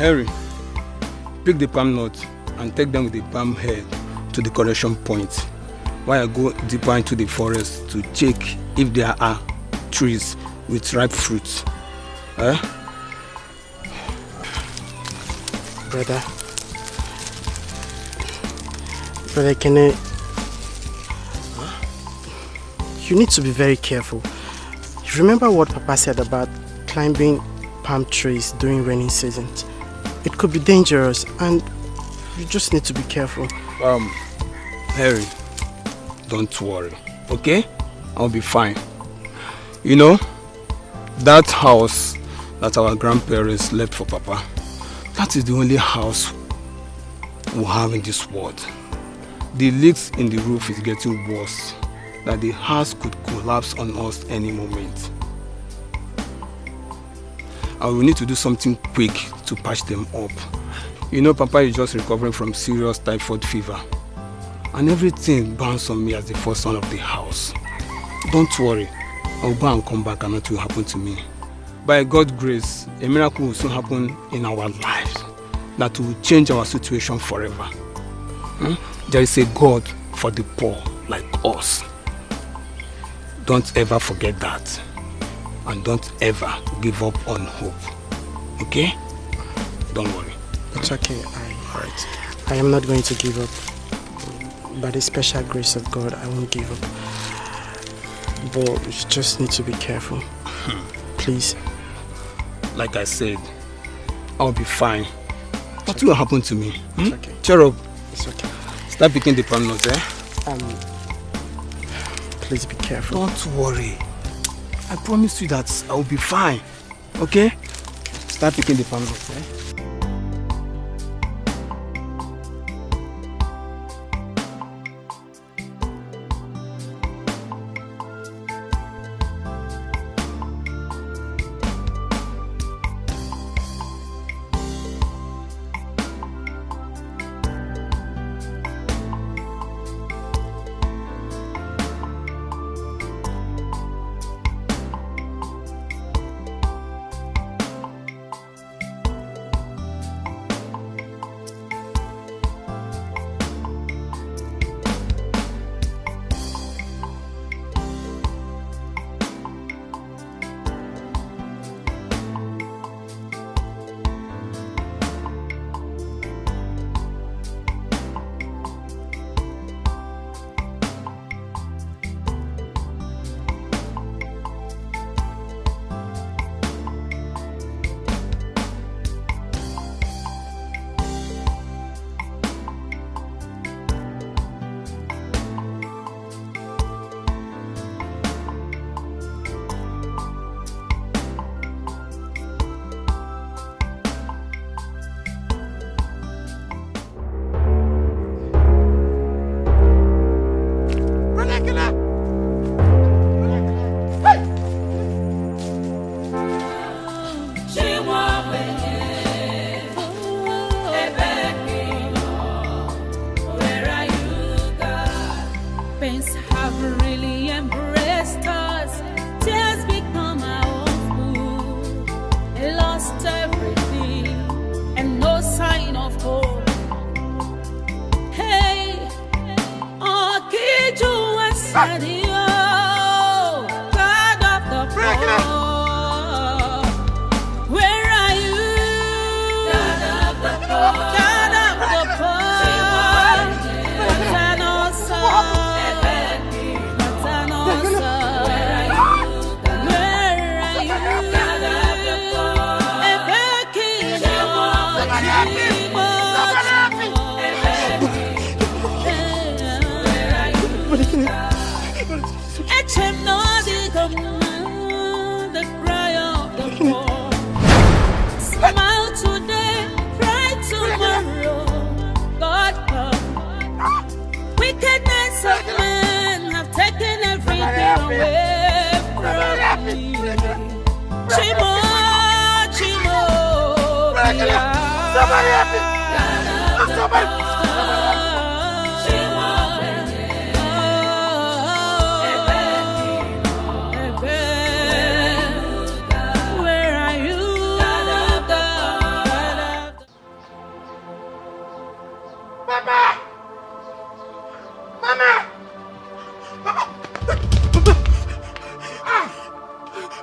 Henry, pick the palm nut and take them with the palm head to the collection point while I go deeper into the forest to check if there are trees with ripe fruits. Brother, can I... You need to be very careful. You remember what Papa said about climbing palm trees during rainy season? It could be dangerous and you just need to be careful. Harry, don't worry, okay? I'll be fine. You know, that house that our grandparents left for Papa, that is the only house we have in this world. The leaks in the roof is getting worse, that the house could collapse on us any moment. And we need to do something quick to patch them up. You know, Papa is just recovering from serious typhoid fever. And everything bounced on me as the first son of the house. Don't worry, I'll go and come back and nothing will happen to me. By God's grace, a miracle will soon happen in our lives that will change our situation forever. There is a God for the poor like us. Don't ever forget that. And don't ever give up on hope. Okay? Don't worry. It's okay. I am not going to give up. By the special grace of God, I won't give up. But you just need to be careful. Please. Like I said, I'll be fine. What will happen to me? It's okay. Cheer up. It's okay. Start picking the palm nuts, Please be careful. Don't worry. I promise you that I'll be fine. Okay? Start picking the palm nuts,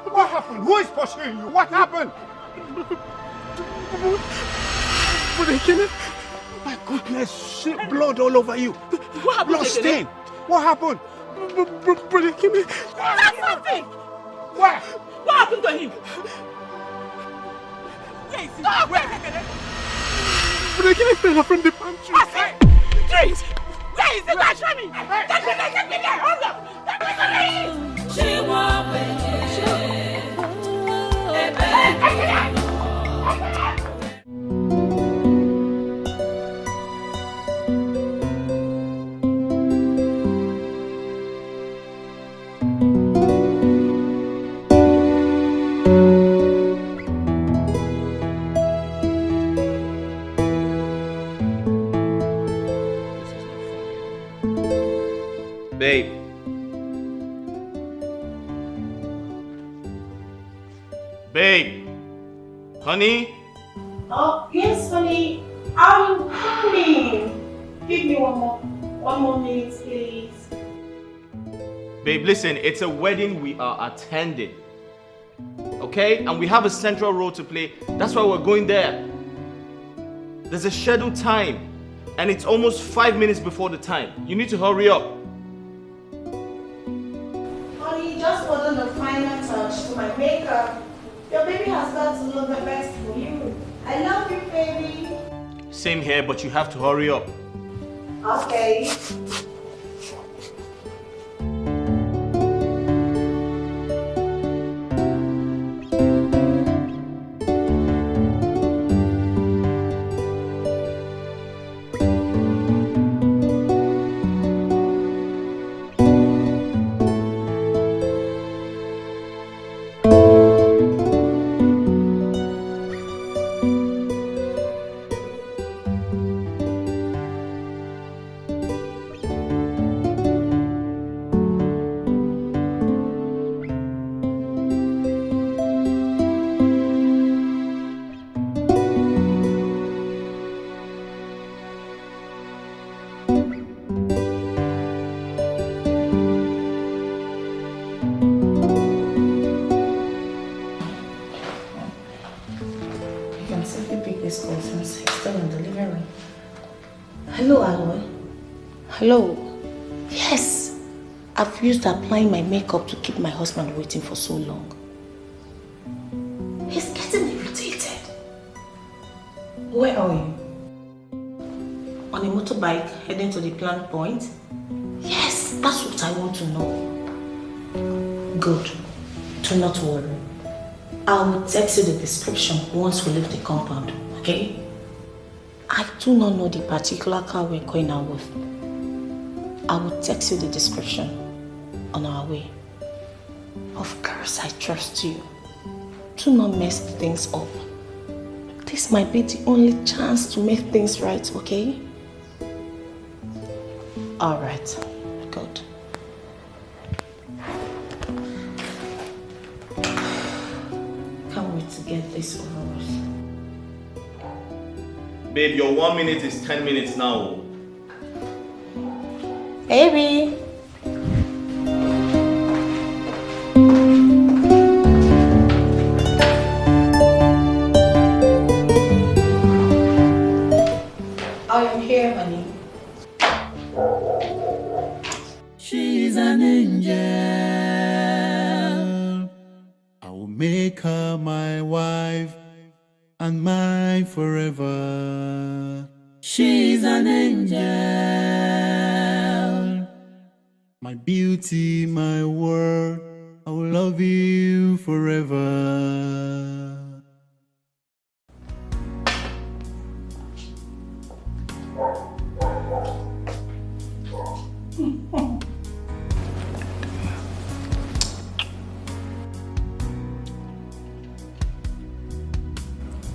What happened? Who is pursuing you? What happened? My goodness, shit, blood all over you. What happened? Blood stain. What happened? That's something. Where? What happened to him? Where is he? Where? Fell from the palm tree. Trees! Where is it? Show me! Take me there! Hold up! Take me Babe. Babe. Honey? Oh, yes, honey. I'm coming. Give me one more minute, please. Babe, listen, it's a wedding we are attending. Okay? And we have a central role to play. That's why we're going there. There's a scheduled time. And it's almost 5 minutes before the time. You need to hurry up. Honey, just put on the final touch to my makeup. Your baby has got to look the best for you. I love you, baby. Same here, but you have to hurry up. Okay. Hello? Yes. I've used applying my makeup to keep my husband waiting for so long. He's getting irritated. Where are you? On a motorbike heading to the planned point? Yes, that's what I want to know. Good. Do not worry. I will text you the description once we leave the compound, okay? I do not know the particular car we're going out with. I will text you the description on our way. Of course, I trust you. Do not mess things up. This might be the only chance to make things right, okay? Alright, good. Can't wait to get this over with. Babe, your 1 minute is 10 minutes now. Baby! I am here, honey. She's an angel. I will make her my wife and mine forever. She's an angel. My beauty, my world, I will love you forever.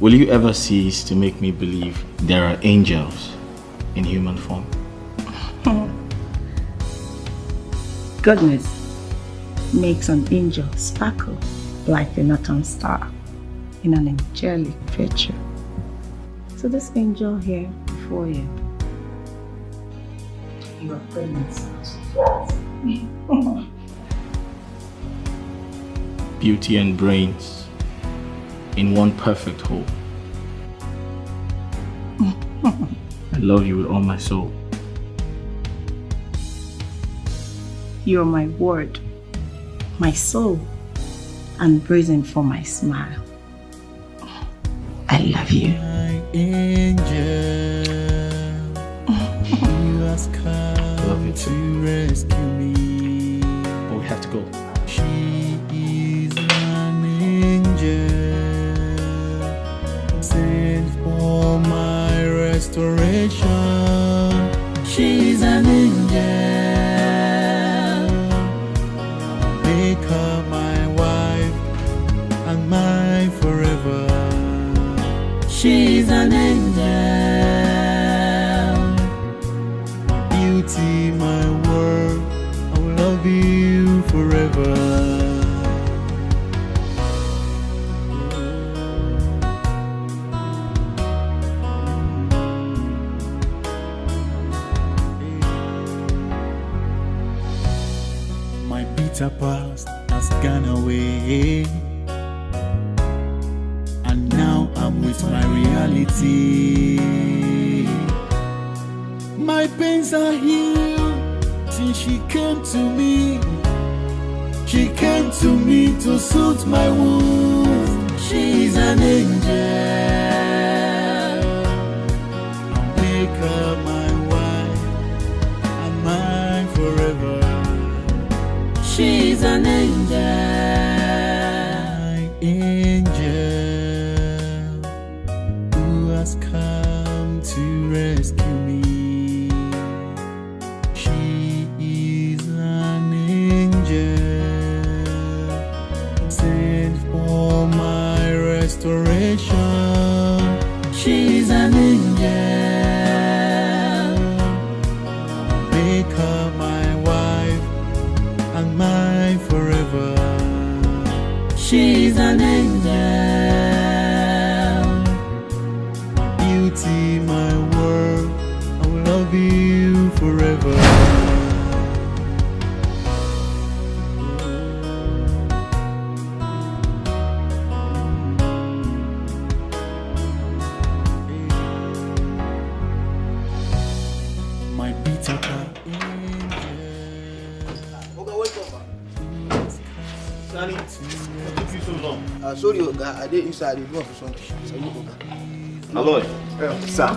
Will you ever cease to make me believe there are angels in human form? Goodness makes an angel sparkle like a northern star in an angelic picture. So this angel here before you, you are pregnant. Beauty and brains in one perfect whole. I love you with all my soul. You're my word, my soul, and brazen for my smile. I love you. My angel, you has come to rescue me. But we have to go. She is an angel, sent for my restoration. She's an angel, make her my wife and mine forever. She's an angel, my beauty, my world, I will love you forever. My bitter past has gone away, and now I'm with my reality. My pains are healed since she came to me. She came to me to soothe my wounds. She's an angel, I'll make her my wife and mine forever. She's an angel, my angel, who has come to rescue me. She is an angel, sent for my restoration. She's an angel, make her my wife and mine forever. She's an angel, my beauty, my world, I will love you forever. My bitter part. Nani, what took you so long? Sorry, Oga, I did inside the door for something. So you Oga. Aloy, Sir.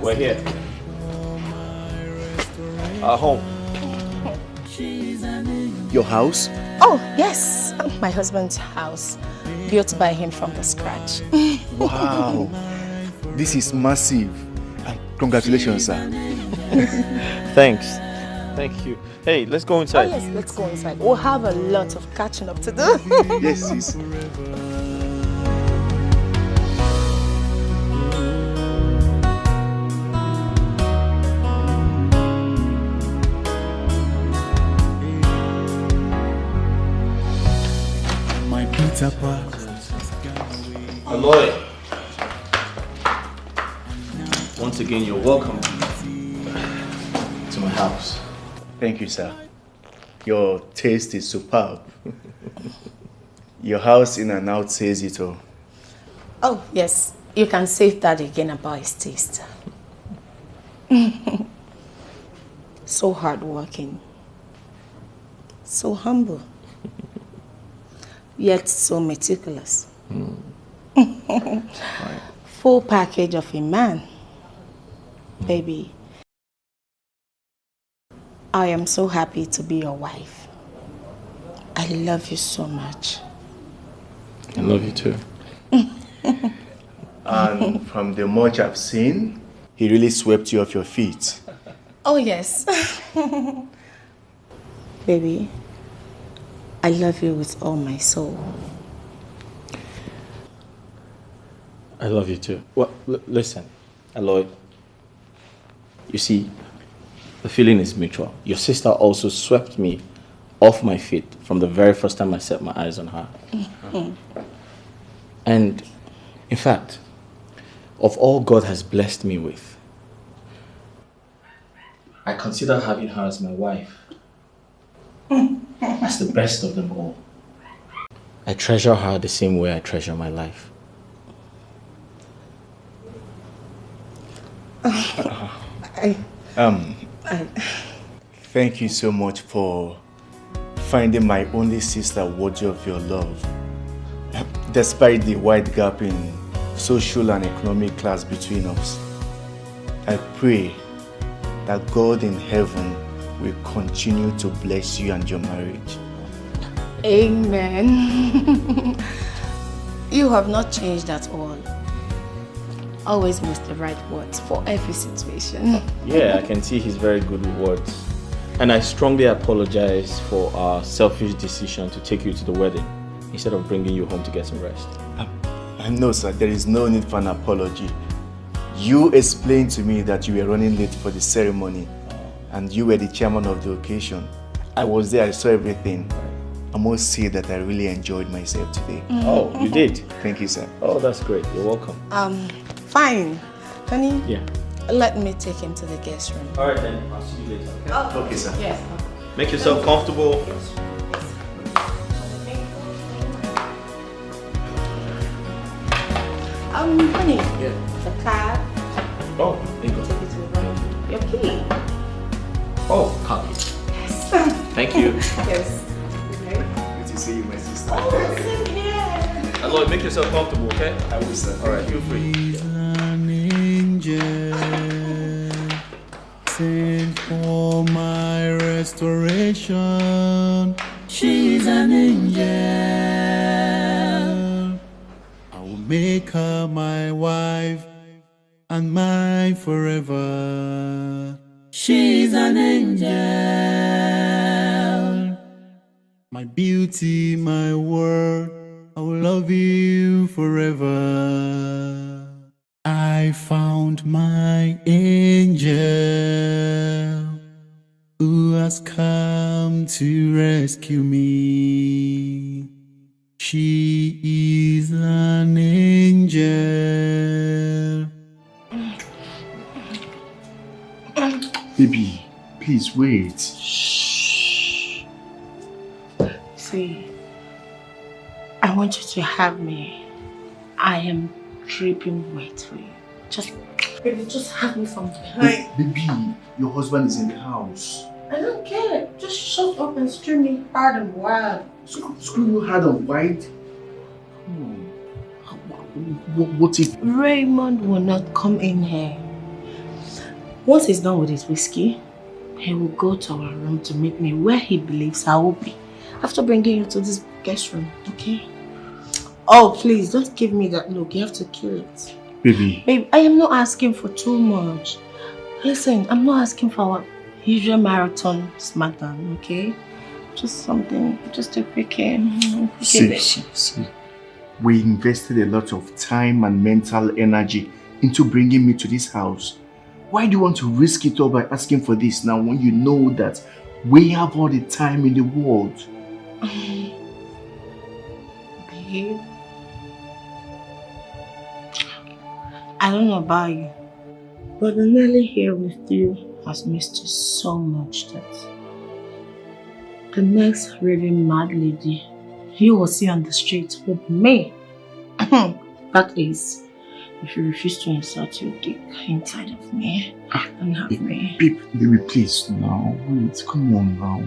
we're here. Our home. Your house? Oh, yes, my husband's house, built by him from the scratch. Wow. This is massive. And congratulations, sir. Thanks. Thank you. Hey, let's go Oh inside. yes, let's go inside. We'll have a lot of catching up to do. Yes, sis. My bitter part. Aloy. Once again, you're welcome to my house. Thank you, sir. Your taste is superb. Your house in and out says it all. Oh yes, you can save that again about his taste. So hardworking, so humble, yet so meticulous. Full package of a man. Baby, I am so happy to be your wife. I love you so much. I love you too. And from the much I've seen, he really swept you off your feet. Oh yes. Baby, I love you with all my soul. I love you too. Well, listen, Aloy. You see, the feeling is mutual. Your sister also swept me off my feet from the very first time I set my eyes on her. And in fact, of all God has blessed me with, I consider having her as my wife. As the best of them all. I treasure her the same way I treasure my life. Thank you so much for finding my only sister worthy of your love. Despite the wide gap in social and economic class between us, I pray that God in heaven will continue to bless you and your marriage. Amen. You have not changed at all. Always miss the right words for every situation. Yeah, I can see he's very good with words. And I strongly apologize for our selfish decision to take you to the wedding instead of bringing you home to get some rest. I know, sir, there is no need for an apology. You explained to me that you were running late for the ceremony and you were the chairman of the occasion. I was there, I saw everything. I must say that I really enjoyed myself today. Oh, you did? Thank you, sir. Oh, that's great. You're welcome. Fine. Honey? Yeah. Let me take him to the guest room. Alright then, I'll see you later. Okay, Okay, sir. Yes. Make yourself comfortable. Honey. Yeah. The card. Oh, there you go. Take it to the room. Your key. Oh, copy. Yes. Thank you. Yes. Good to see you, my sister. Oh, same here. Lloyd, make yourself comfortable, okay? I will, sir. Alright, feel free. She's an angel sent for my restoration. She's an angel. I will make her my wife and mine forever. She's an angel. My beauty, my world, I will love you forever. I found my angel who has come to rescue me. She is an angel. Baby, please wait. Shh. See, I want you to have me. I am dripping wet for you. Baby, just have me from behind. Baby, your husband is in the house. I don't care. Just shut up and scream me hard and wild. Screw you hard and wide? What if... Raymond will not come in here. Once he's done with his whiskey, he will go to our room to meet me where he believes I will be. After bringing you to this guest room, okay? Oh, please, don't give me that look. You have to kill it. Baby. Babe, I am not asking for too much. Listen, I'm not asking for our usual marathon smackdown, okay? Just something, just a quick See. We invested a lot of time and mental energy into bringing me to this house. Why do you want to risk it all by asking for this now when you know that we have all the time in the world? Babe, I don't know about you, but the Nelly here with you has missed you so much that the next raving mad lady you will see on the streets will be me. That is, if you refuse to insert your dick inside of me and have me. Baby, please now. Wait, come on now.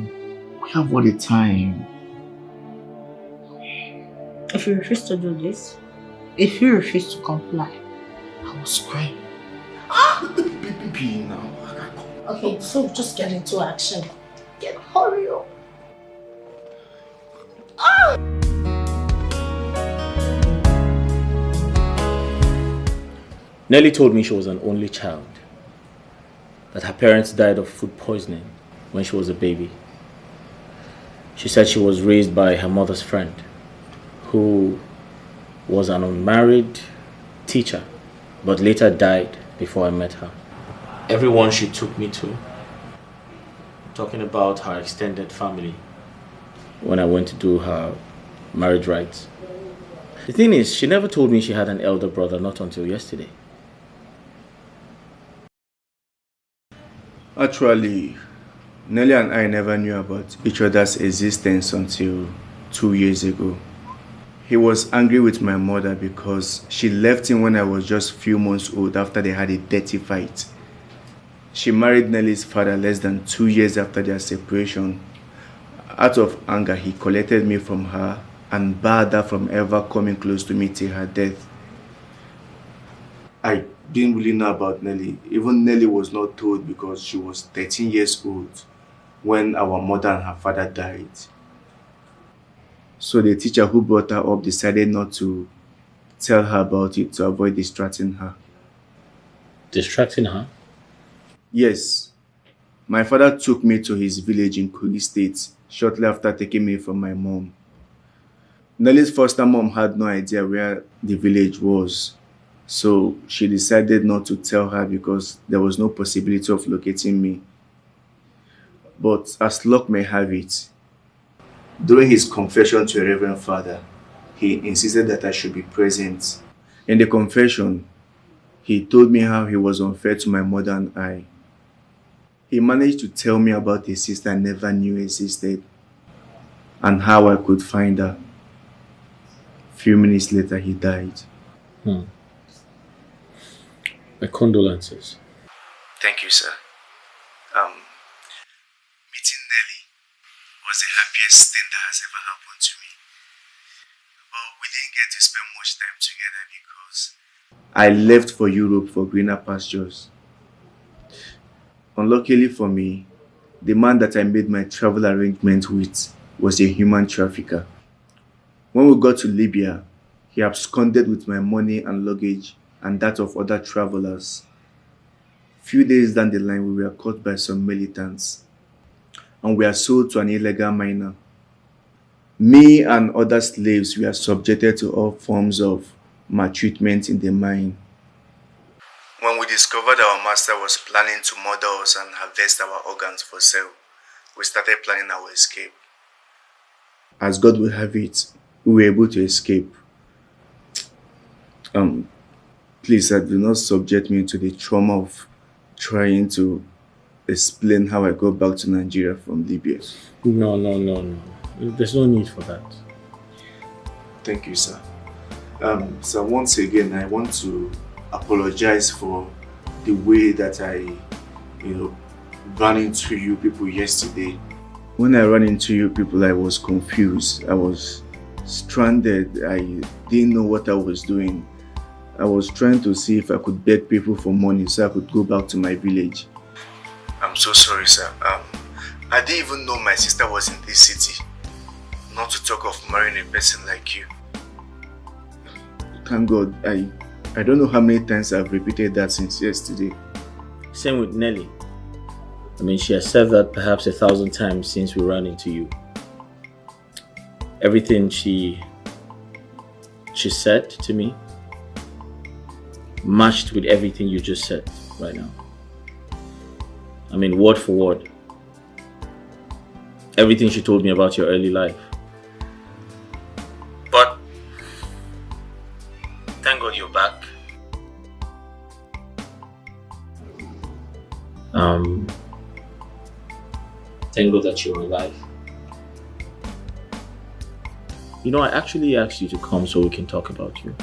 We have all the time. If you refuse to do this, if you refuse to comply, I will scream. Baby, now. Okay, so just get into action. Hurry up. Nelly told me she was an only child, that her parents died of food poisoning when she was a baby. She said she was raised by her mother's friend, who was an unmarried teacher, but later died before I met her. Everyone she took me to, talking about her extended family, when I went to do her marriage rites. The thing is, she never told me she had an elder brother, not until yesterday. Actually, Nelly and I never knew about each other's existence until 2 years ago. He was angry with my mother because she left him when I was just few months old after they had a dirty fight. She married Nelly's father less than 2 years after their separation. Out of anger, he collected me from her and barred her from ever coming close to me till her death. I didn't really know about Nelly. Even Nelly was not told because she was 13 years old when our mother and her father died. So the teacher who brought her up decided not to tell her about it to avoid distracting her. Distracting her? Yes. My father took me to his village in Kogi State shortly after taking me from my mom. Nelly's foster mom had no idea where the village was, so she decided not to tell her because there was no possibility of locating me. But as luck may have it, during his confession to a reverend father, he insisted that I should be present. In the confession, he told me how he was unfair to my mother and I. He managed to tell me about a sister I never knew existed and how I could find her. A few minutes later, he died. My condolences. Thank you, sir. Meeting Nelly was the happiest thing that has ever happened to me. But we didn't get to spend much time together because I left for Europe for greener pastures. Unluckily for me, the man that I made my travel arrangement with was a human trafficker. When we got to Libya, he absconded with my money and luggage and that of other travelers. Few days down the line, we were caught by some militants and we were sold to an illegal miner. Me and other slaves were subjected to all forms of maltreatment in the mine. When we discovered our master was planning to murder us and harvest our organs for sale, we started planning our escape. As God will have it, we were able to escape. Please, sir, do not subject me to the trauma of trying to explain how I got back to Nigeria from Libya. No. There's no need for that. Thank you, sir. So once again, I want to apologize for the way that I, ran into you people yesterday. When I ran into you people, I was confused. I was stranded. I didn't know what I was doing. I was trying to see if I could beg people for money so I could go back to my village. I'm so sorry, sir. I didn't even know my sister was in this city. Not to talk of marrying a person like you. Thank God, I don't know how many times I've repeated that since yesterday. Same with Nelly. I mean, she has said that perhaps 1,000 times since we ran into you. Everything she said to me matched with everything you just said right now. I mean, word for word. Everything she told me about your early life. But thank God you're back. Thank God that you're alive. I actually asked you to come so we can talk about you.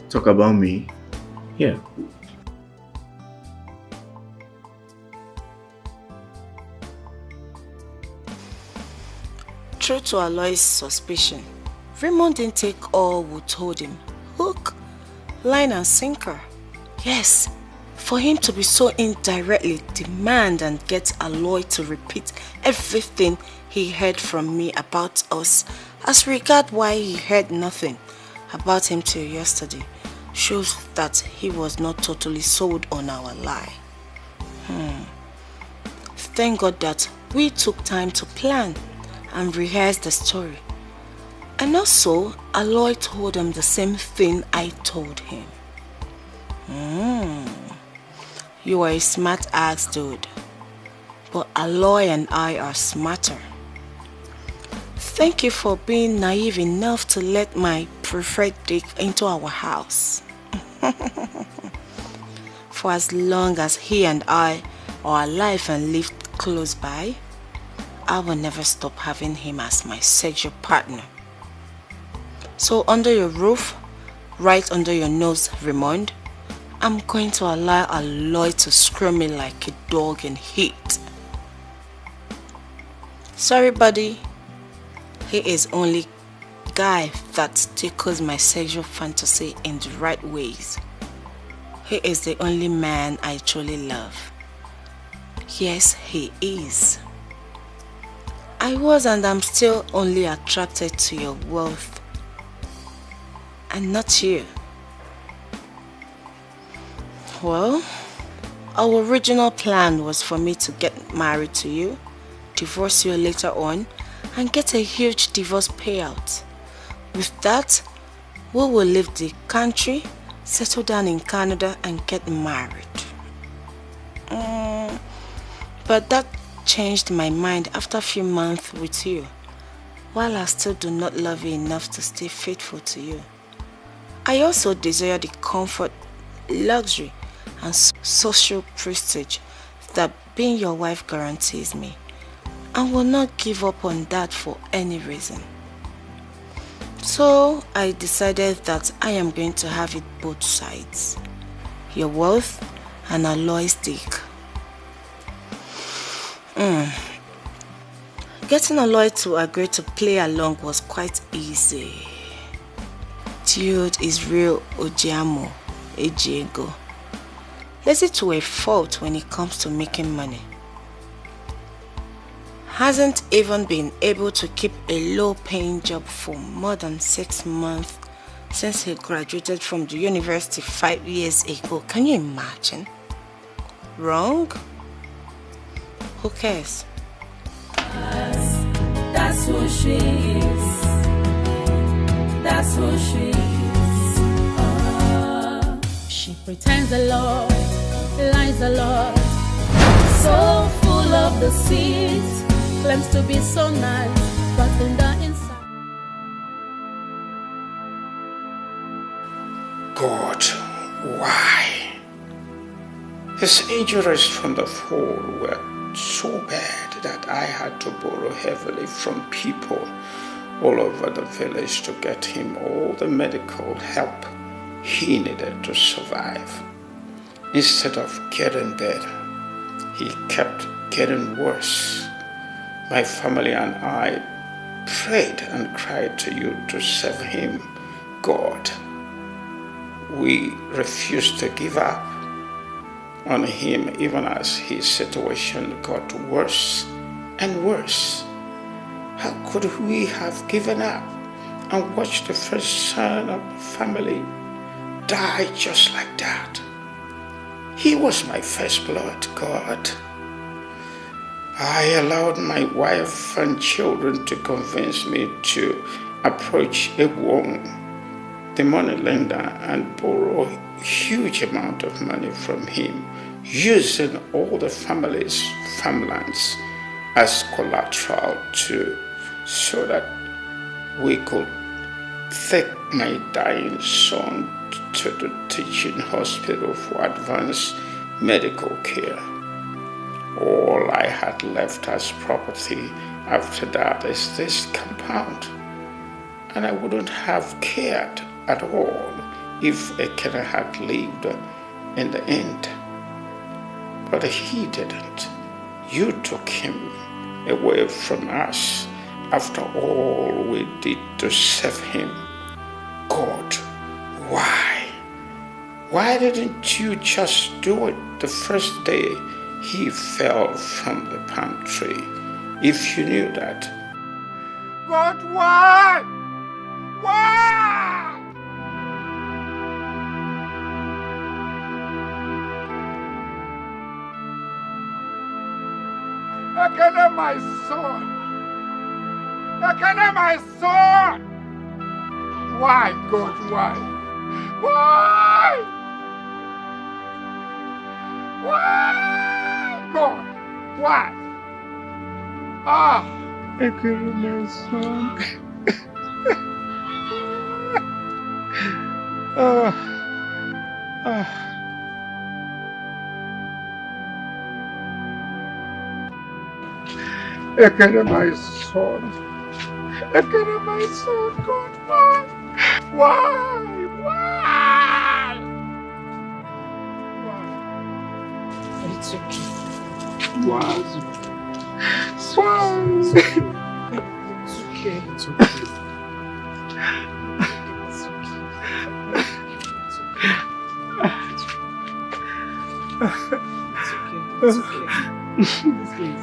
Talk about me? Yeah. True to Aloy's suspicion, Raymond didn't take all we told him. Hook, line and sinker. Yes, for him to be so indirectly demand and get Aloy to repeat everything he heard from me about us as regard why he heard nothing about him till yesterday shows that he was not totally sold on our lie. Thank God that we took time to plan and rehearse the story. And also, Aloy told him the same thing I told him. You are a smart ass dude, but Aloy and I are smarter. Thank you for being naive enough to let my preferred dick into our house. For as long as he and I are alive and live close by, I will never stop having him as my sexual partner. So under your roof, right under your nose, Raymond, I'm going to allow Aloy to scream me like a dog in heat. Sorry, buddy. He is only guy that tickles my sexual fantasy in the right ways. He is the only man I truly love. Yes, he is. I was and I'm still only attracted to your wealth and not you. Well, our original plan was for me to get married to you, divorce you later on, and get a huge divorce payout. With that, we will leave the country, settle down in Canada, and get married. But that changed my mind after a few months with you, while I still do not love you enough to stay faithful to you. I also desire the comfort, luxury, and social prestige that being your wife guarantees me, and will not give up on that for any reason. So I decided that I am going to have it both sides, your wealth and Aloy's dick. Getting Aloy to agree to play along was quite easy. Dude is real Ojiamo, Ejiego. Lazy to a fault when it comes to making money. Hasn't even been able to keep a low-paying job for more than 6 months since he graduated from the university 5 years ago. Can you imagine? Wrong? Who cares? That's who she is. That's who she is. She pretends a lot, lies a lot, so full of deceit, claims to be so nice, but in the inside. God, why? His injuries from the fall were so bad that I had to borrow heavily from people all over the village to get him all the medical help he needed to survive. Instead of getting better, he kept getting worse. My family and I prayed and cried to you to save him, God. We refused to give up on him even as his situation got worse and worse. How could we have given up and watched the first son of the family die just like that? He was my first blood, God. I allowed my wife and children to convince me to approach Ezuruonye, the money lender, and borrow a huge amount of money from him, using all the family's farmlands as collateral so that we could take my dying son to the teaching hospital for advanced medical care. All I had left as property after that is this compound, and I wouldn't have cared at all if Ekene had lived in the end. But he didn't. You took him away from us after all we did to save him. God, why? Why didn't you just do it the first day he fell from the palm tree, if you knew that? God, why? Why? Ekene, my son! Ekene, my son! Why, God, why? Why? Why, God? Why? Ekene, my son. Ekene, my son. Ekene, my son. God, why? Why? Why? It's okay. Why? Why? It's okay. It's okay. It's okay.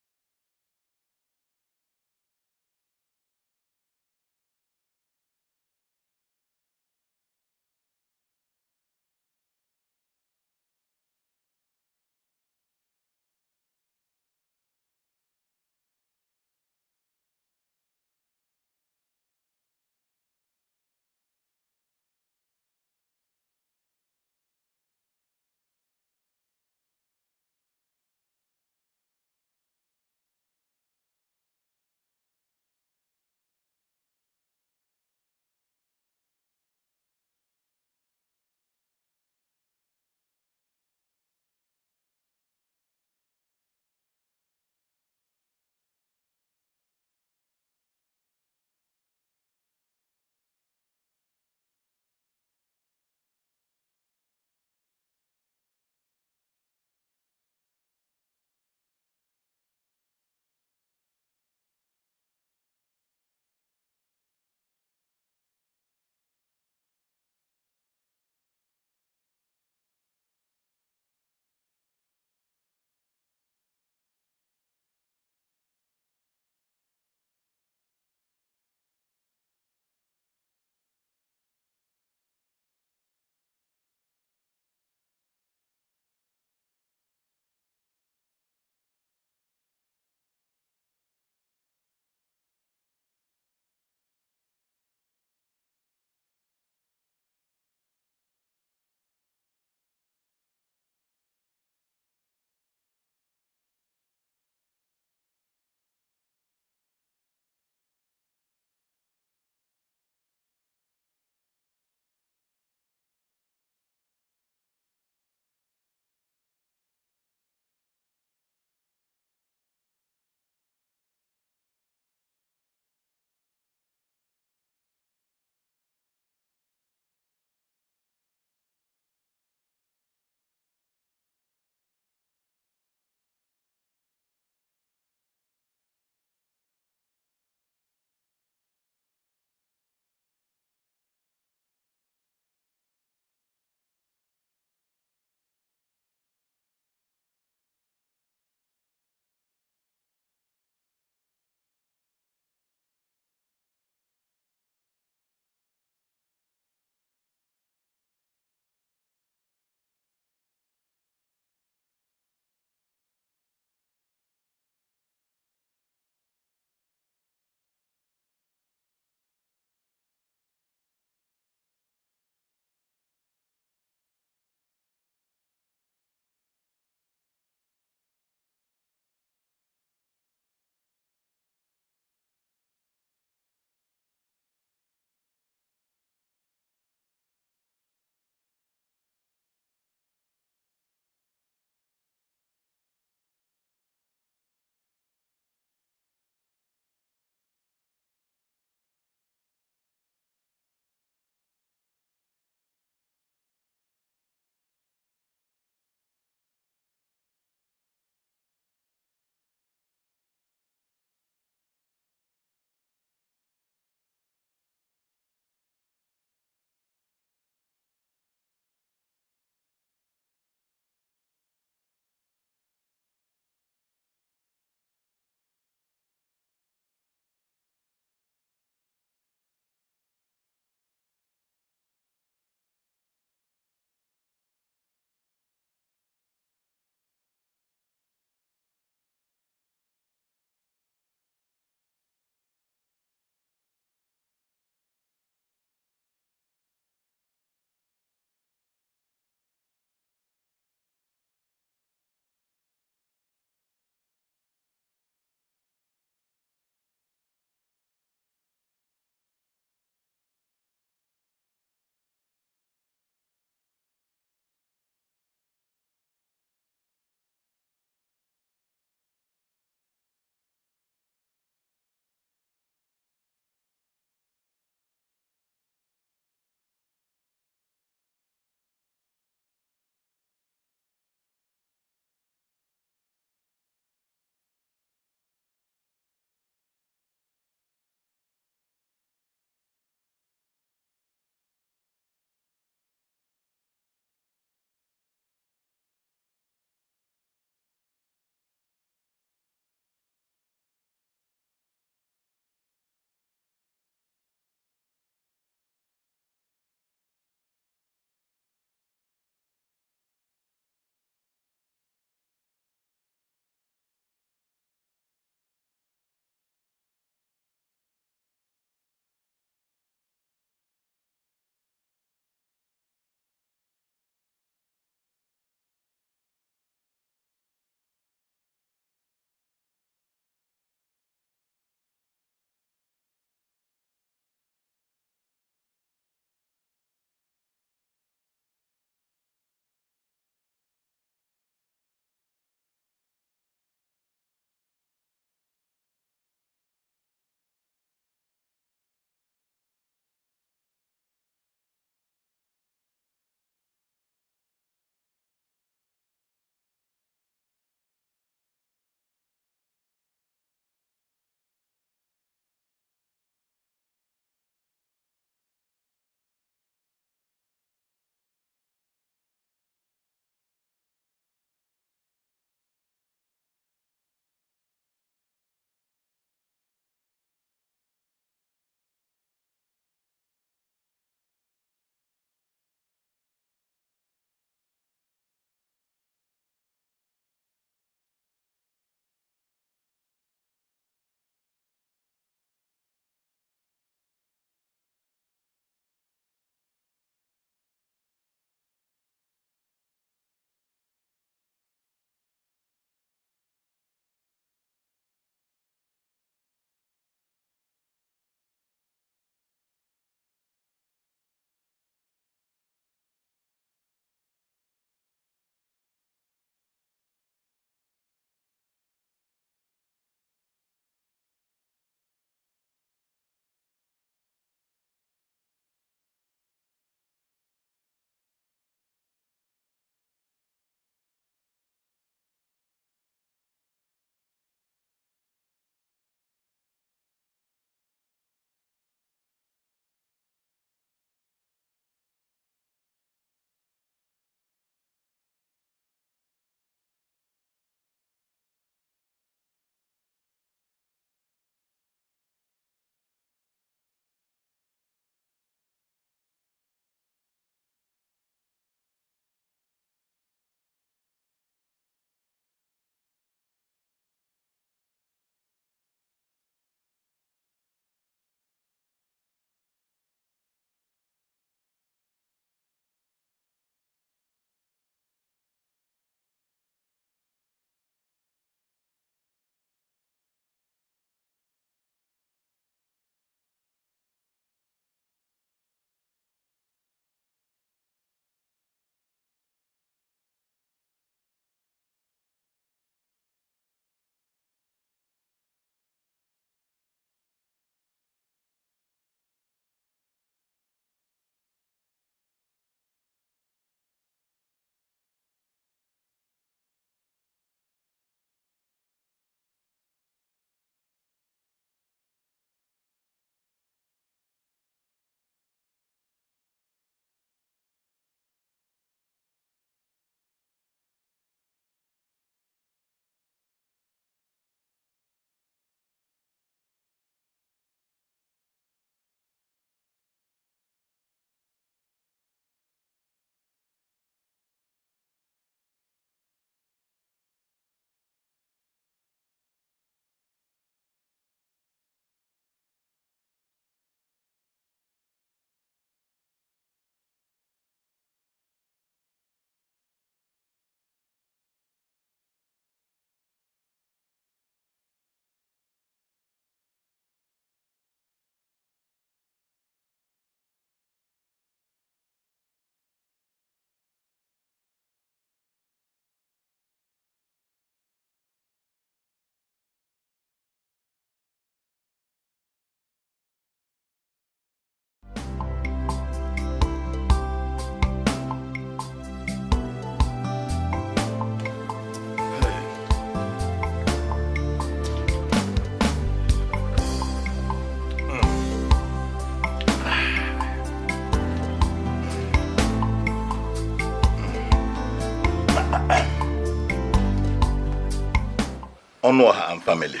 Nouah and family,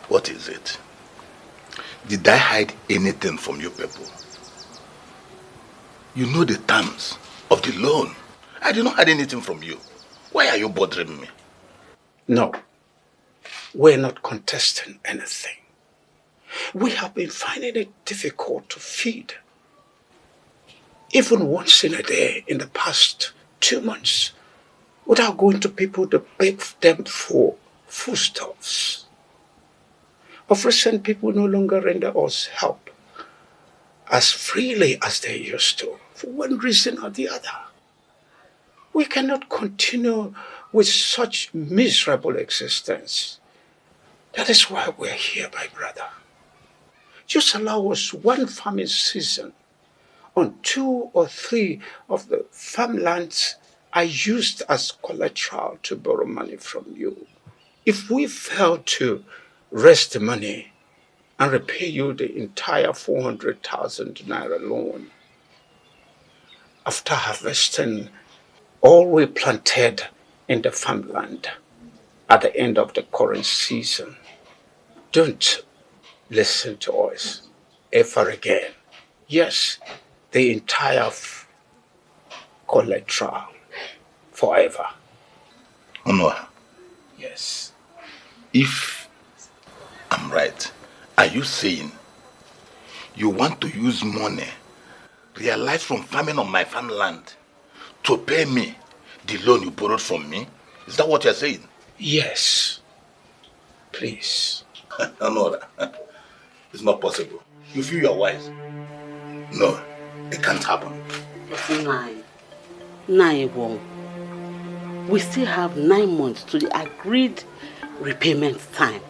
what is it? Did I hide anything from you people? You know the terms of the loan. I did not hide anything from you. Why are you bothering me? No, we're not contesting anything. We have been finding it difficult to feed. Even once in a day in the past 2 months, without going to people to beg them for foodstuffs. Of recent, people no longer render us help as freely as they used to, for one reason or the other. We cannot continue with such miserable existence. That is why we're here, my brother. Just allow us one farming season on 2 or 3 of the farmlands I used as collateral to borrow money from you. If we fail to raise the money and repay you the entire 400,000 naira loan, after harvesting all we planted in the farmland at the end of the current season, don't listen to us ever again. Yes, the entire collateral forever. Nouah. Yes. If I'm right, are you saying you want to use money realized from farming on my farmland to pay me the loan you borrowed from me? Is that what you're saying? Yes. Please. No, it's not possible. You feel you're wise? No, it can't happen. We still have 9 months to the agreed repayment time.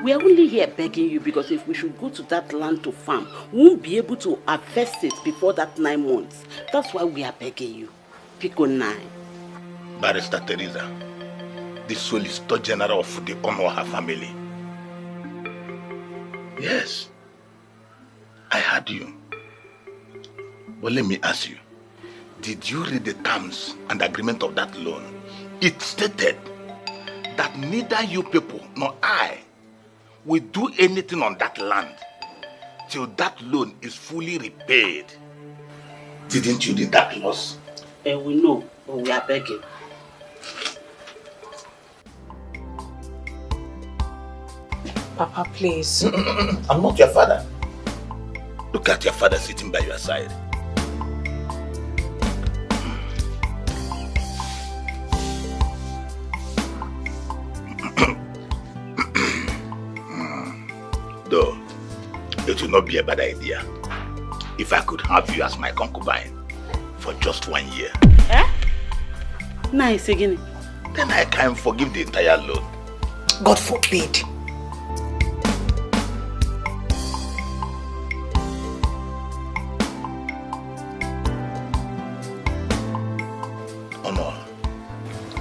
We are only here begging you because if we should go to that land to farm, we won't be able to harvest it before that 9 months. That's why we are begging you. Pico 9. Barrister Teresa, the Solicitor General of the Nouah family. Yes, I heard you. But let me ask you, did you read the terms and agreement of that loan? It stated that neither you people nor I will do anything on that land till that loan is fully repaid. Didn't you read that clause? We know, but we are begging. Papa, please. I'm not your father. Look at your father sitting by your side. Though, it will not be a bad idea if I could have you as my concubine for just 1 year. Eh? Nice again. Then I can forgive the entire loan. God forbid.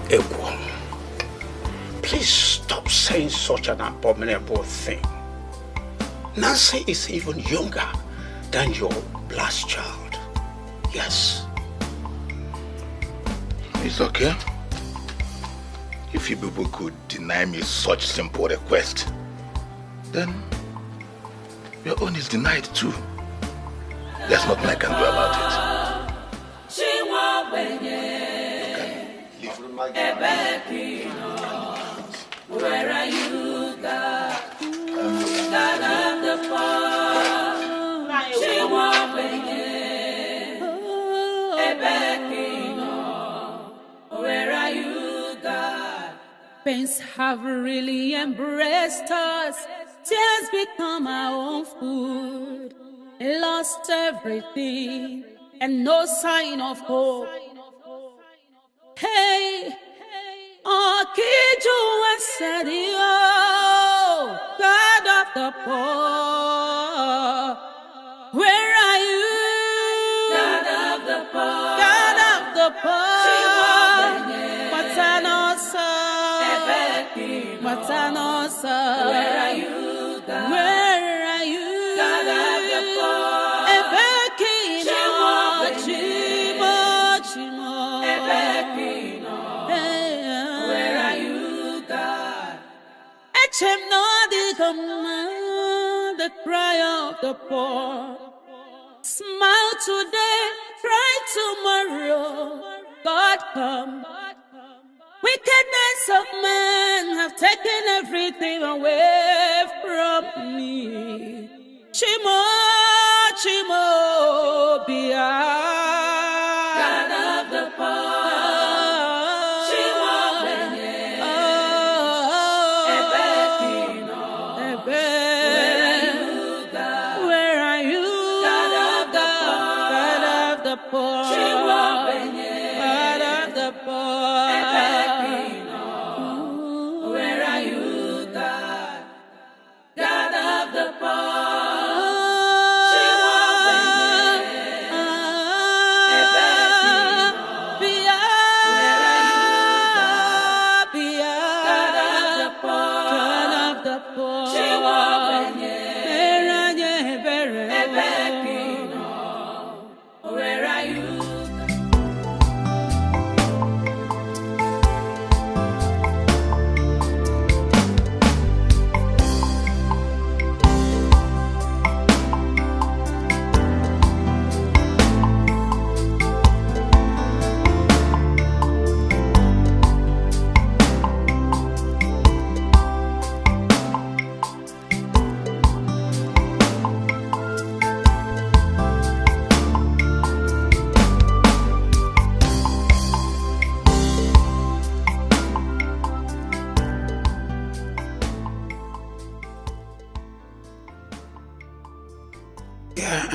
Ekubo, please stop saying such an abominable thing. Nancy is even younger than your last child. Yes. It's okay. If you people could deny me such simple request, then your own is denied too. There's nothing I can do about it. Where are you, God? God of the poor. Where are you, God? Pains have really embraced us. Tears become our own food. Lost everything and no sign of hope. Hey, Okiju Asadio, God of the poor. Where are you? God of the poor. God of the poor. Matanosa. Matanosa. Where are you, God? Where are you? God of the poor. Ebekino. Chimo, Chimo. Ebekino. Where are you, God? Echem no the command, the cry of the poor. Smile today, cry tomorrow. God come. Wickedness of men have taken everything away from me. Chimo, Chimo, Bia. God of the poor. Chimo, where are you, God of the poor? God of the poor. Chimo, God of the poor. Where are you, God? God of the poor.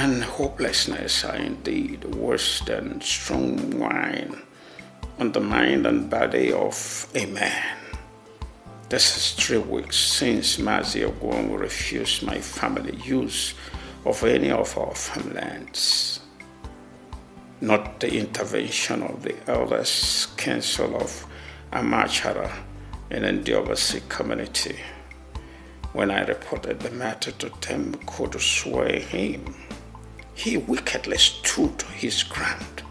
And hopelessness are indeed worse than strong wine on the mind and body of a man. This is 3 weeks since Mazi Ogwong refused my family use of any of our farmlands. Not the intervention of the elders' council of Amachara in the Ndiobasi community. When I reported the matter to them, could sway him. He wickedly stood his ground.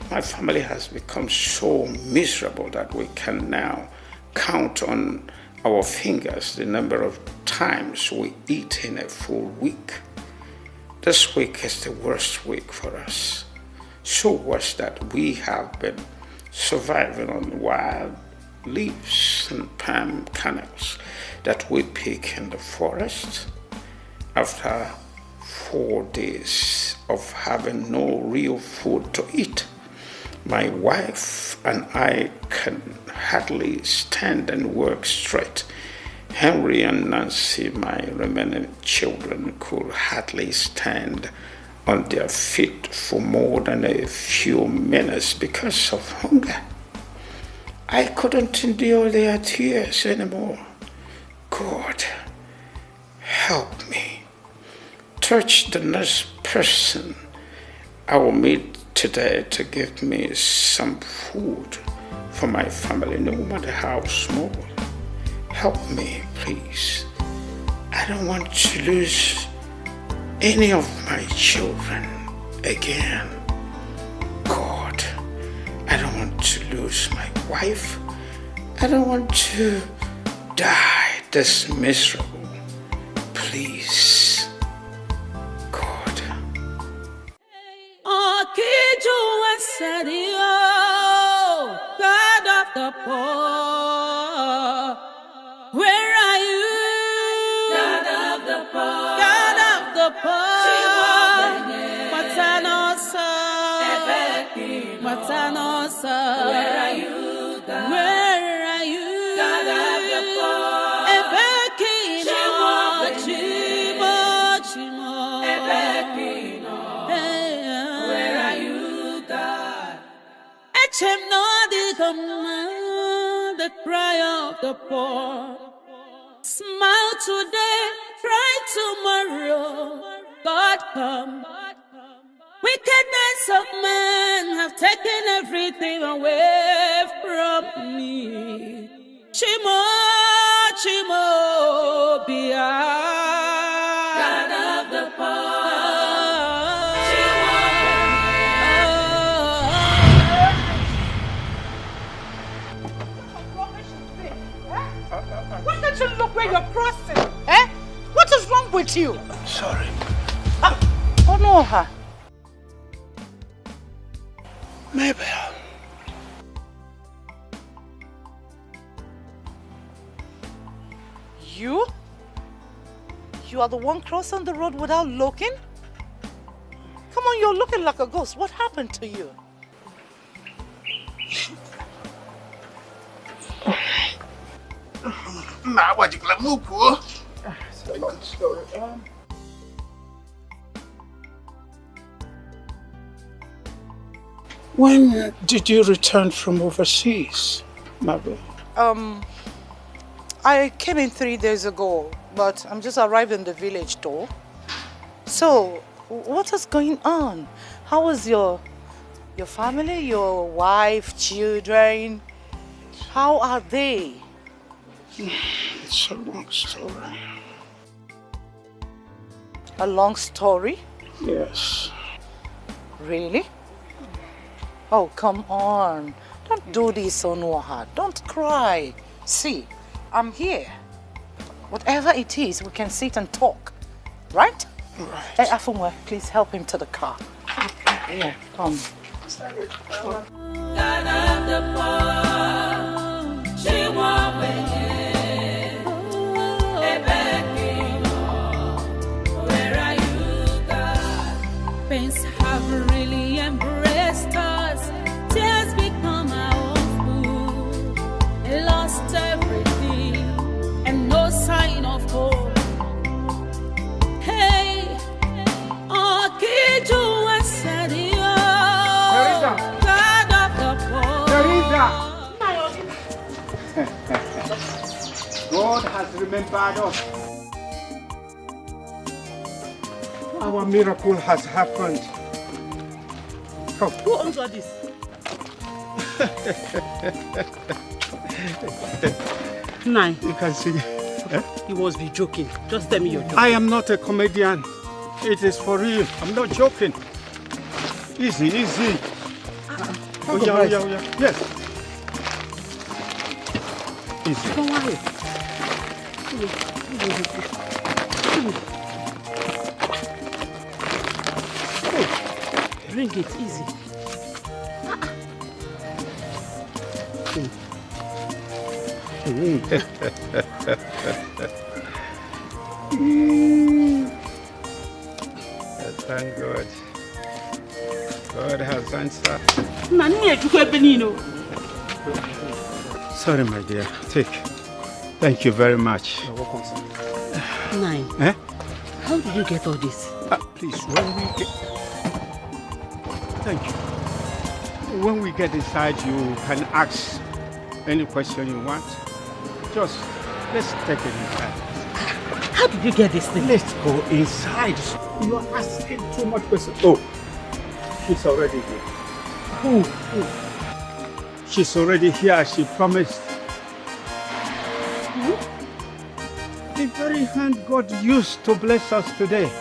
My family has become so miserable that we can now count on our fingers the number of times we eat in a full week. This week is the worst week for us. So worse that we have been surviving on wild leaves and palm kernels that we pick in the forest. After 4 days of having no real food to eat, my wife and I can hardly stand and work straight. Henry and Nancy, my remaining children, could hardly stand on their feet for more than a few minutes because of hunger. I couldn't endure their tears anymore. God, help me. Touch the next person I will meet today to give me some food for my family, no matter how small. Help me, please. I don't want to lose any of my children again. God, I don't want to lose my wife. I don't want to die this miserable. Please, God. God of the poor, where are you? God of the poor, God of the poor. Matanosa, Matanosa, where are you? God? Where are you? God of the poor, Chimo, Chimo, where are you, God? Echem no the command, the cry of the poor. Smile today, cry tomorrow. God come. Wickedness of men have taken everything away from me. Chimo, Chimo, Bia. God of the poor. Why can't you where you're crossing. Eh? What is wrong with you? Sorry. Oh no, her. Mabel. You? You are the one crossing the road without looking? Come on, you're looking like a ghost. What happened to you? Nah, what you gonna move, it's a long story. When did you return from overseas, Mabel? I came in 3 days ago, but I'm just arrived in the village though. So, what is going on? How is your family, your wife, children? How are they? It's a long story. A long story? Yes. Really? Oh, come on. Don't do this, Nouah. Don't cry. See, I'm here. Whatever it is, we can sit and talk. Right? Right. Hey, Afunwe, please help him to the car. Yeah, come. Pains have really embraced us. Tears become our own food. We lost everything and no sign of hope. Hey, Okiju and Sadio. God of the poor. God has remembered us. Our miracle has happened. Come. Who owns all this? Nine. You can see. You must be joking. Just tell me you're joking. I am not a comedian. It is for real. I'm not joking. Easy, easy. Oh, yeah. Yes. Easy. Don't worry. Bring it easy. Thank God. God has answered. Sorry, my dear. Take. Thank you very much. You're welcome, sir. Nine. Eh? How did you get all this? Please, when we get... Thank you. When we get inside, you can ask any question you want. Just, let's take it inside. How did you get this thing? Let's go inside. You are asking too much questions. Oh, she's already here. Who? She's already here as she promised. The very hand God used to bless us today.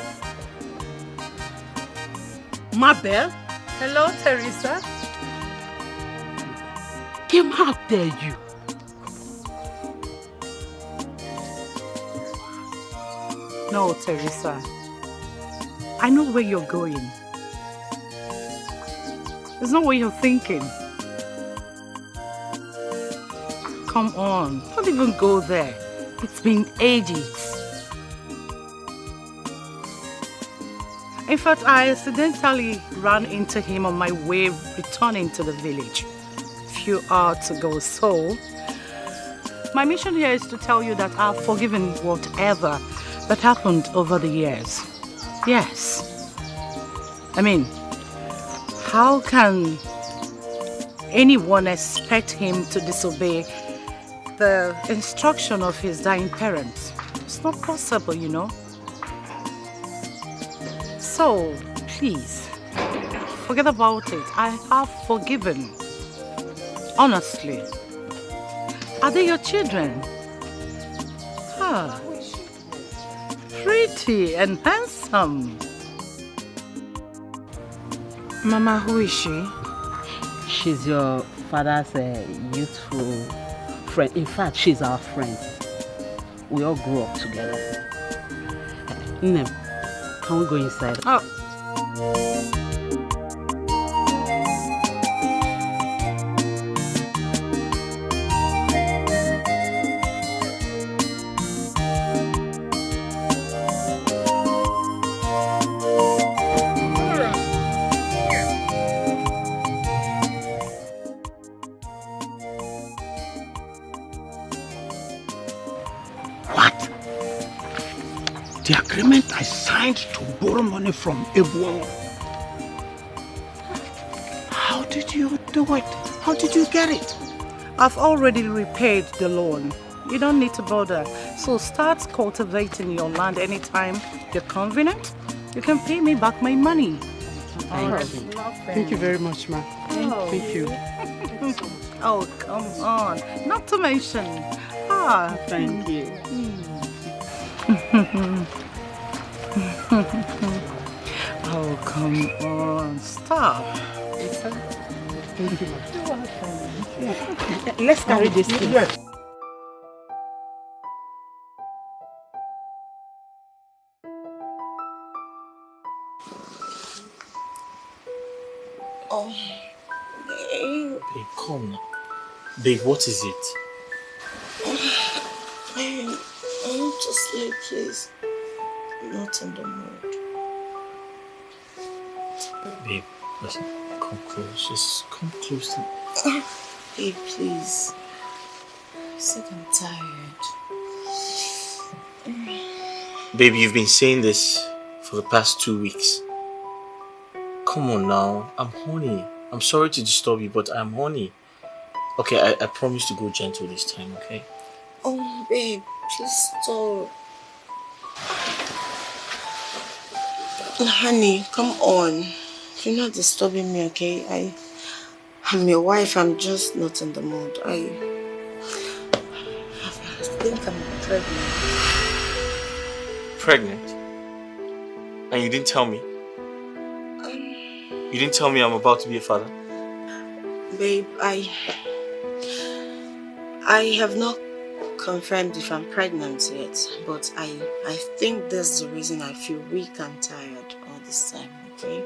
Mabel? Hello, Teresa. Kim, how dare you? No, Teresa. I know where you're going. It's not what you're thinking. Come on, don't even go there. It's been ages. In fact, I accidentally ran into him on my way returning to the village a few hours ago. So, my mission here is to tell you that I've forgiven whatever that happened over the years. Yes. I mean, how can anyone expect him to disobey the instruction of his dying parents? It's not possible, you know. So, please, forget about it. I have forgiven. Honestly. Are they your children? Huh. Pretty and handsome. Mama, who is she? She's your father's youthful friend. In fact, she's our friend. we all grew up together. Nnem, can we go inside? Oh. The agreement I signed to borrow money from Ezuruonye. How did you do it? How did you get it? I've already repaid the loan. You don't need to bother. So start cultivating your land anytime you're convenient. You can pay me back my money. Thank you very much, ma. Thank you. Oh, come on. Not to mention. Thank you. Oh, come on. Stop. Thank you, ma. You're welcome. Let's carry this thing. Yes. Oh, babe. Babe, come now. Babe, what is it? I want to sleep, please. I'm not in the mood. Babe, listen, come close. Just come close to me. Babe, please. I said I'm tired. Babe, you've been saying this for the past 2 weeks. Come on now. I'm horny. I'm sorry to disturb you, but I'm horny. Okay, I promise to go gentle this time, okay? Oh, babe, please stop. Honey, come on. You're not disturbing me, okay? I'm your wife. I'm just not in the mood. I think I'm pregnant. Pregnant? And you didn't tell me? You didn't tell me I'm about to be a father? Babe, I have not confirmed if I'm pregnant yet, but I think that's the reason I feel weak and tired all this time, okay?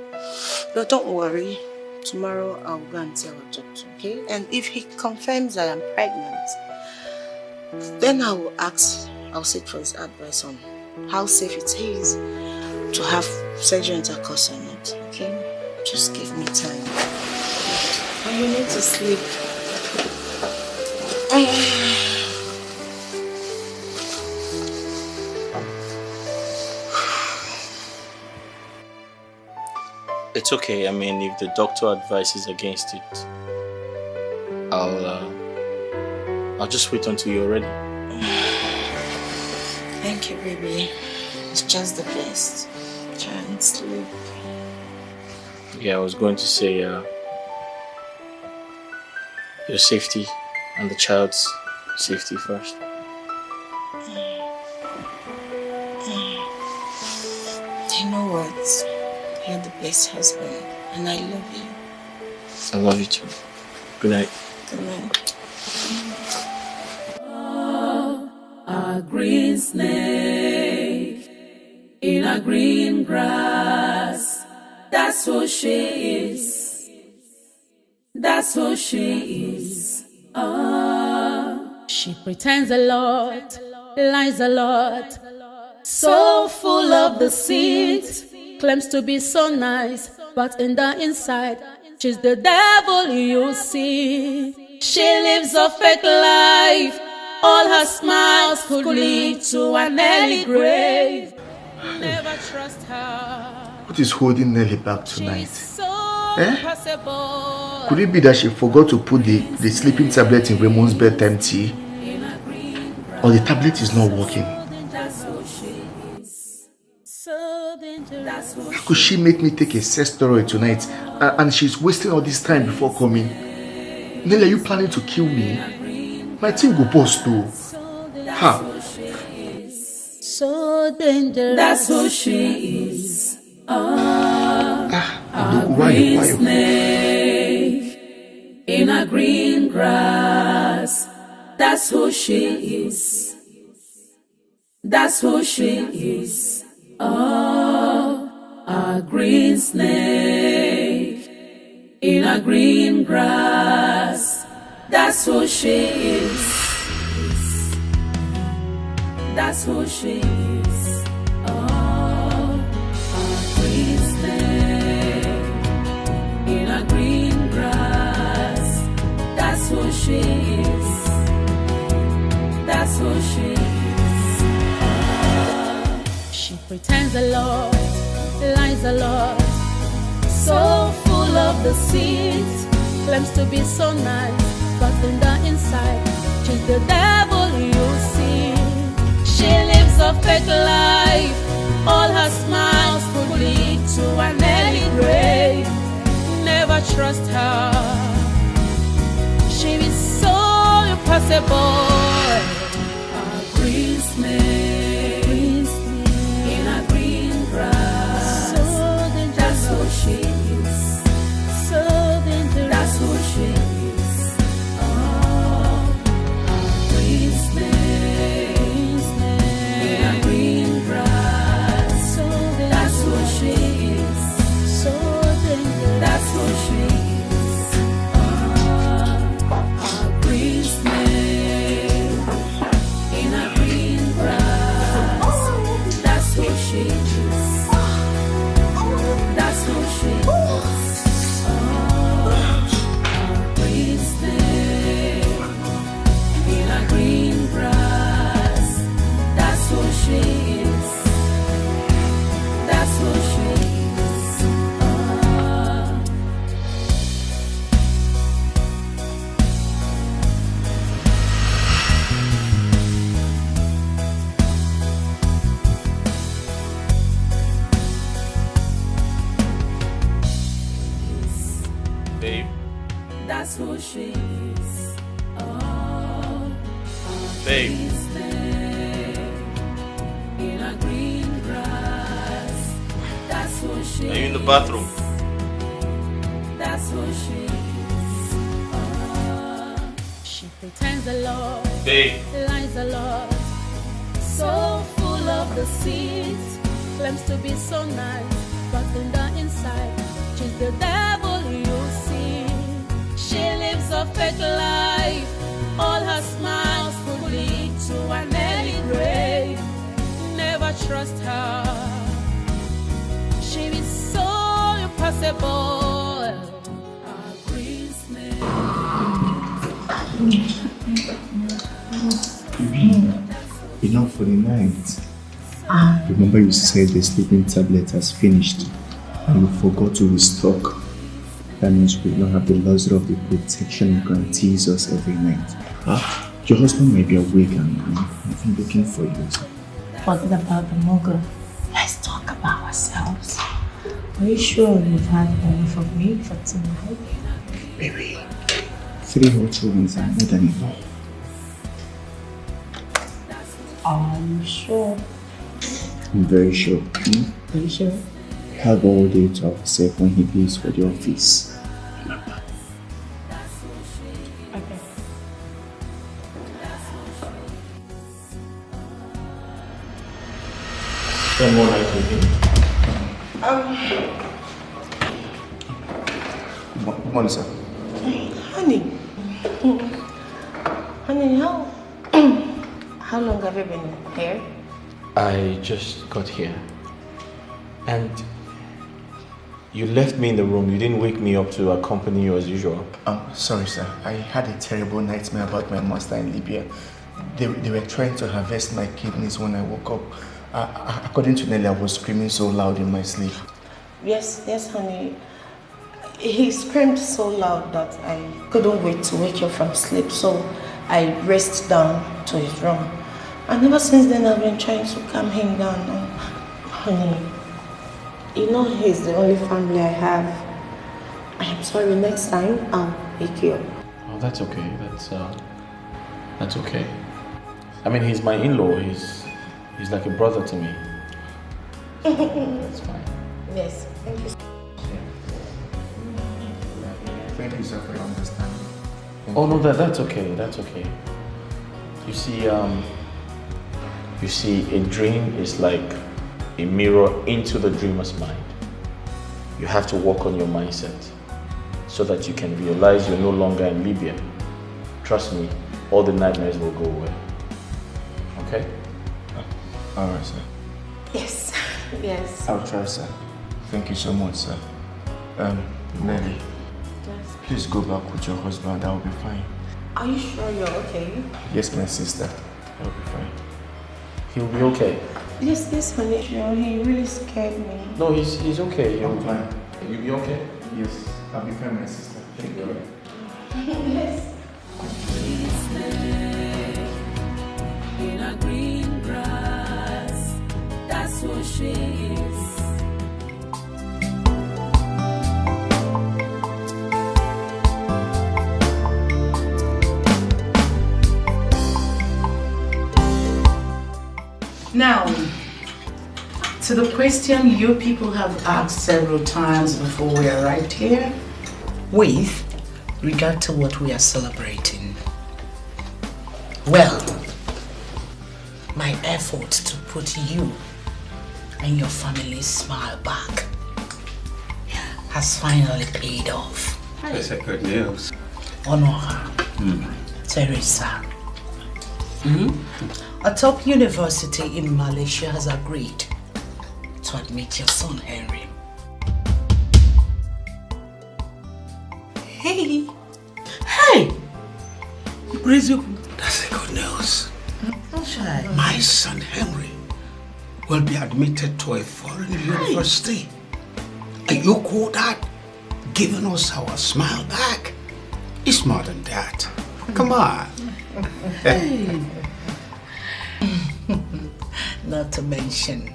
But don't worry, tomorrow I'll go and tell a doctor, okay? And if he confirms I am pregnant, then I'll seek for his advice on how safe it is to have sexual intercourse or not, okay? Just give me time. And you need to sleep. It's okay. I mean, if the doctor advises against it, I'll just wait until you're ready. Thank you, baby. It's just the best. Try and sleep. Yeah, I was going to say your safety and the child's safety first. You know what? You're the best husband, and I love you. I love you too. Good night. Good night. A green snake in a green grass. That's who she is. That's who she is. She pretends a lot, lies a lot, so full of deceit. Claims to be so nice, but in the inside, she's the devil you see. She lives a fake life. All her smiles could lead to an early grave. Never trust her. What is holding Nelly back tonight? So possible. Could it be that she forgot to put the sleeping tablet in Raymond's bedtime tea? Or the tablet is not working? How could she make me take a sex steroid tonight and she's wasting all this time before coming? Nelly, are you planning to kill me? My team go post too. Ha! So dangerous. That's who she is. A green snake in a green grass. That's who she is. That's who she is. Oh, a green snake in a green grass. That's who she is. That's who she is. Oh, a green snake in a green grass. That's who she is. That's who she is. She pretends a lot, lies a lot, so full of deceit, claims to be so nice, but in the inside, she's the devil you see. She lives a fake life, all her smiles could lead to an early grave. Never trust her, she is so impossible. A green snake in a green grass. So dangerous. That's who she is. So dangerous. That's who she is. Oh, a green snake in a green grass. So dangerous. That's who she is. So dangerous. That's who she is. A green snake in a green grass. That's who she is. That's who she is. A green snake in a green grass. That's who she is. That's who she is. Babe, That's who she is. Oh, babe. in a green grass. That's who she Are you in the bathroom? That's who she is. She pretends a lot, Babe. lies a lot, so full of deceit, claims to be so nice, but in the inside, she's the devil you see. She lives a fake life, all her smiles could lead to an early grave. Never trust her, she is so impossible. A green snake. Enough for the night. Remember you said the sleeping tablet has finished and you forgot to restock. That means we will not have the luxury of the protection you can tease us every night. Your husband might be awake and I've been looking for you. Forget about the mogul. Let's talk about ourselves. Are you sure you've had enough of me for tonight? Baby, 3 hot ones are more than enough. Are you sure? I'm very sure. Are you sure? We have all day to ourselves when he leaves for the office. Okay. One more night with him. Good morning, sir. Honey. Honey, how long have you been here? I just got here. And you left me in the room. You didn't wake me up to accompany you as usual. Sorry, sir. I had a terrible nightmare about my master in Libya. They were trying to harvest my kidneys when I woke up. According to Nelly, I was screaming so loud in my sleep. Yes, honey. He screamed so loud that I couldn't wait to wake you from sleep, so I raced down to his room. And ever since then, I've been trying to calm him down. Honey, you know he's the only family I have. I am sorry, next time I'll wake you up. Oh, that's okay. That's okay. I mean, he's my in-law. He's like a brother to me. That's fine. Yes, thank you. Thank you, sir, for your understanding. Oh no, that's okay. That's okay. You see, You see, a dream is like a mirror into the dreamer's mind. You have to work on your mindset so that you can realize you're no longer in Libya. Trust me, all the nightmares will go away. Okay? Alright, sir. Yes. Yes. I'll try, sir. Thank you so much, sir. Nelly, please go back with your husband. I'll be fine. Are you sure you're okay? Yes, my sister. I'll be fine. He'll be okay. Yes, Felicia. He really scared me. No, he's okay. I'll be fine. You'll be okay? Yes, I'll be fine, my sister. Thank you. Yes. In a green grass, that's what she is. Now, to the question you people have asked several times before we arrived here, with regard to what we are celebrating. Well, my effort to put you and your family's smile back has finally paid off. That's a good news. Honor her, Teresa. A top university in Malaysia has agreed to admit your son, Henry. Hey! That's a good news. My son Henry will be admitted to a foreign university. And you call that giving us our smile back? It's more than that. Come on. Not to mention,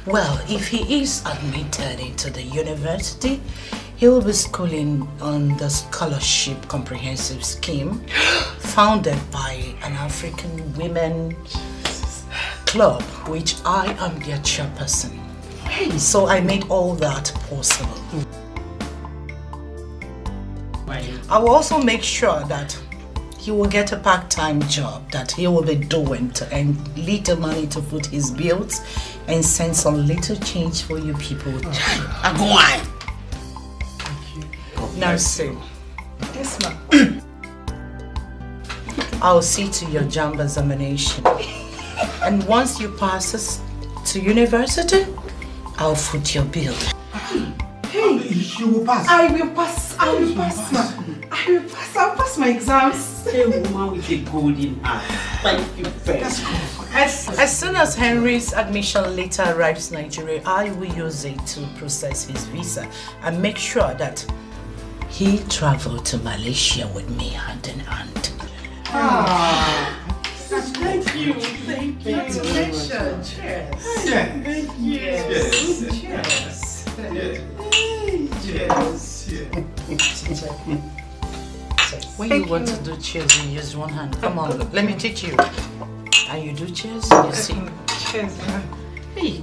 well, if he is admitted into the university, he will be schooling on the scholarship comprehensive scheme founded by an African women club, which I am their chairperson. So I made all that possible. I will also make sure that he will get a part-time job that he will be doing to earn little money to foot his bills and send some little change for you people. Go on. Now, Sue. Yes, ma'am. I'll see to your JAMB examination. And once you pass us to university, I'll foot your bill. Hey, you will pass. I will pass. I will pass, ma'am. I will pass. I'll pass my exams. A woman with a golden heart. Thank you very much. As soon as Henry's admission letter arrives in Nigeria, I will use it to process his visa and make sure that he traveled to Malaysia with me hand in hand. Thank you. Thank you. Congratulations. Cheers. Thank you. Cheers. When you want to do cheers, you use one hand. Come on, let me teach you. And you do cheers, you see. Cheers. Hey,